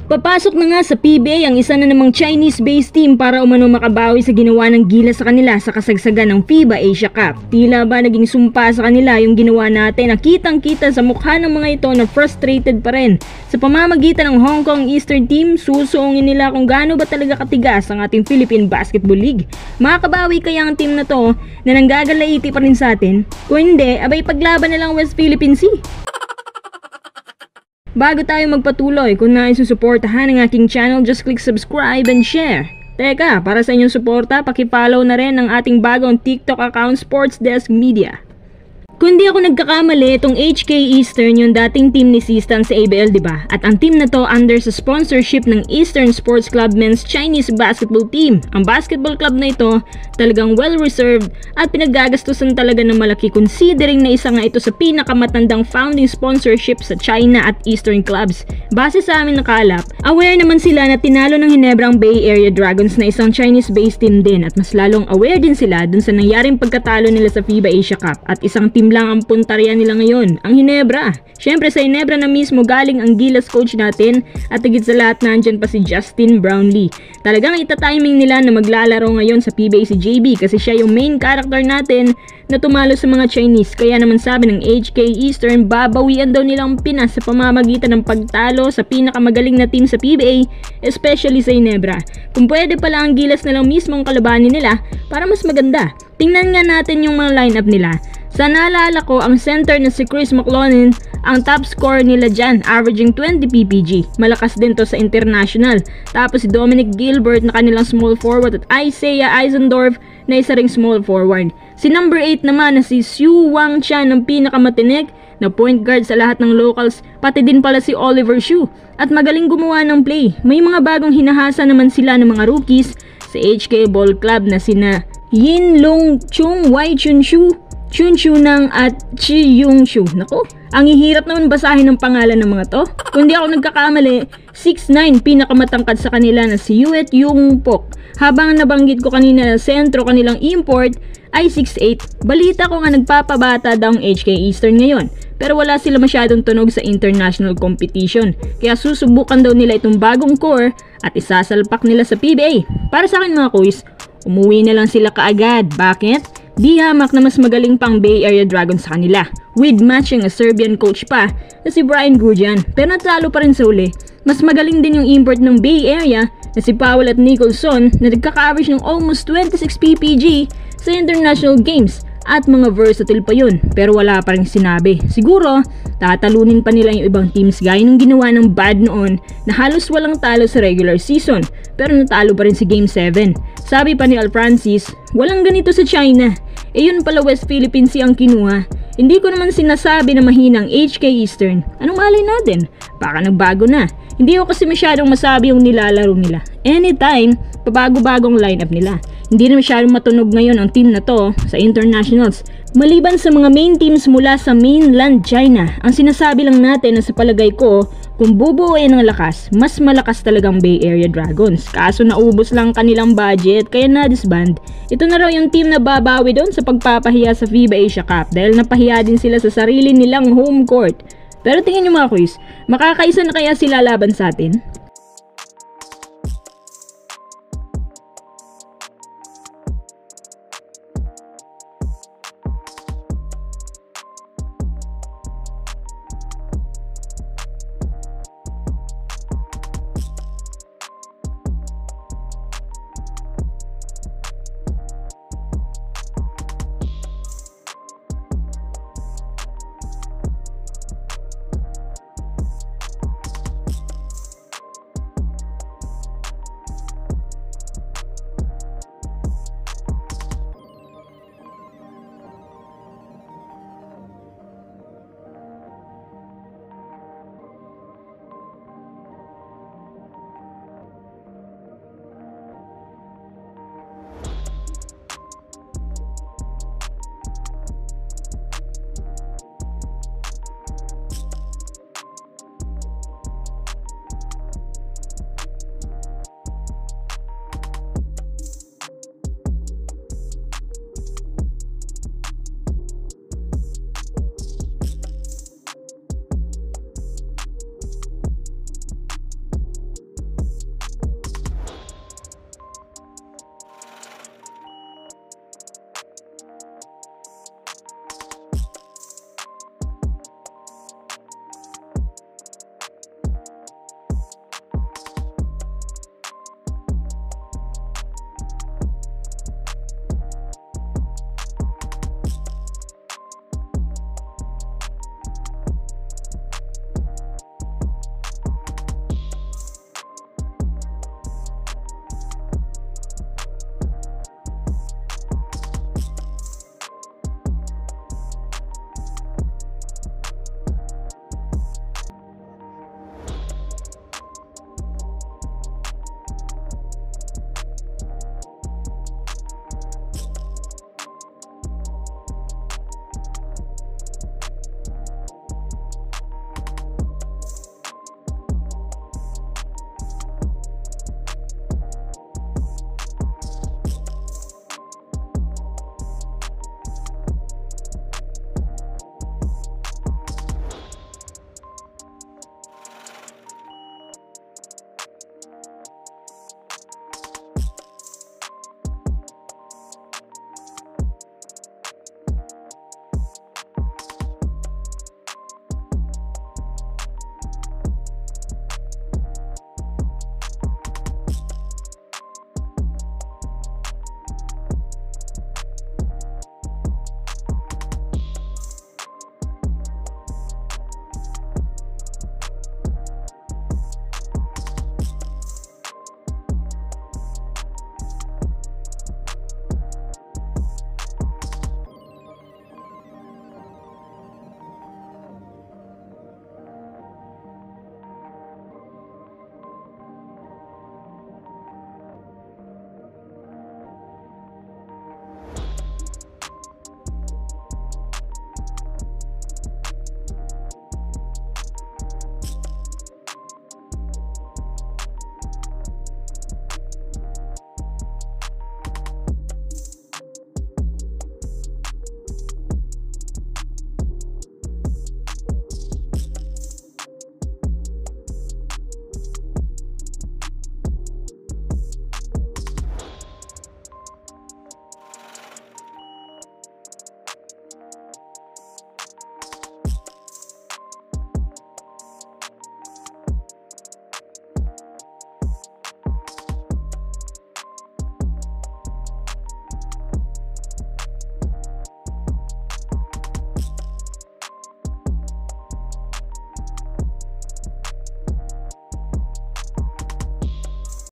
Papasok na nga sa PBA ang isa na namang Chinese-based team para umano makabawi sa ginawa ng gilas sa kanila sa kasagsagan ng FIBA Asia Cup. Tila ba naging sumpa sa kanila yung ginawa natin na kitang-kita sa mukha ng mga ito na frustrated pa rin. Sa pamamagitan ng Hong Kong Eastern team, susuungin nila kung gaano ba talaga katigas ang ating Philippine Basketball League. Makakabawi kaya ang team na to na nanggagalaiti pa rin sa atin? Kung hindi, abay paglaban na lang West Philippine Sea. Bago tayo magpatuloy, kung nais susuportahan ang aking channel, just click subscribe and share. Teka, para sa inyong suporta, paki-follow na rin ang ating bagong TikTok account, Sports Desk Media. Kung di ako nagkakamali, itong HK Eastern yung dating team ni Sistan sa ABL, diba? At ang team na to under sa sponsorship ng Eastern Sports Club Men's Chinese Basketball Team. Ang basketball club na ito talagang well-reserved at pinaggagastusan talaga ng malaki considering na isa nga ito sa pinakamatandang founding sponsorship sa China at Eastern clubs. Base sa aming nakalap, aware naman sila na tinalo ng Ginebra ang Bay Area Dragons na isang Chinese-based team din at mas lalong aware din sila dun sa nangyaring pagkatalo nila sa FIBA Asia Cup at isang team lang ang puntarya nila ngayon, ang Ginebra. Syempre sa Ginebra na mismo galing ang Gilas coach natin at higit sa lahat nandyan pa si Justin Brownlee. Talagang itatiming nila na maglalaro ngayon sa PBA si JB kasi siya yung main character natin na tumalo sa mga Chinese. Kaya naman sabi ng HK Eastern, babawian daw nilang Pinas sa pamamagitan ng pagtalo sa pinakamagaling na team sa PBA, especially sa Ginebra. Kung pwede pala ang Gilas na lang mismo ang kalabanin nila para mas maganda. Tingnan nga natin yung mga lineup nila. Sa naalala ko, ang center na si Chris McLaurin, ang top scorer nila dyan, averaging 20 PPG. Malakas din to sa international. Tapos si Dominic Gilbert na kanilang small forward at Isaiah Eisendorf na isa ring small forward. Si number 8 naman na si Xu Wangchan ang pinakamatinig na point guard sa lahat ng locals, pati din pala si Oliver Xu. At magaling gumawa ng play. May mga bagong hinahasa naman sila ng mga rookies sa HK Ball Club na sina Yin Long Chung, Wai Chun Shu, Chun Chunang at Chi Yung Shu. Naku, ang hihirap naman basahin ng pangalan ng mga to. Kung di ako nagkakamali, 6'9", pinakamatangkad sa kanila na si Yuet Yung Pok. Habang nabanggit ko kanina na sentro kanilang import ay 6'8". Balita ko nga nagpapabata daw ang HK Eastern ngayon. Pero wala sila masyadong tunog sa international competition. Kaya susubukan daw nila itong bagong core at isasalpak nila sa PBA. Para sa akin mga kuys, umuwi na lang sila kaagad. Bakit? Di hamak na mas magaling pang Bay Area Dragons sa kanila, with matching a Serbian coach pa na si Brian Gudjan. Pero natalo pa rin sa uli. Mas magaling din yung import ng Bay Area na si Powell at Nicholson na nagkaka-average ng almost 26 PPG sa international games. At mga versatile pa yun, pero wala pa rin sinabi. Siguro, tatalunin pa nila yung ibang teams gaya ng ginawa ng Bad noon na halos walang talo sa regular season, pero natalo pa rin si Game 7. Sabi pa ni Al Francis, walang ganito sa China. Yun pala West Philippine Sea ang kinuha. Hindi ko naman sinasabi na mahinang HK Eastern. Anong malay natin? Baka nagbago na. Hindi ko kasi masyadong masabi yung nilalaro nila. Anytime, pabago-bagong lineup nila. Hindi na masyadong matunog ngayon ang team na to sa internationals. Maliban sa mga main teams mula sa mainland China, ang sinasabi lang natin na sa palagay ko, kung bubuuin ng lakas, mas malakas talagang Bay Area Dragons. Kaso naubos lang kanilang budget kaya na-disband. Ito na raw yung team na babawi doon sa pagpapahiya sa FIBA Asia Cup dahil napahiya din sila sa sarili nilang home court. Pero tingin nyo mga kuys, makakaisa na kaya sila laban sa atin?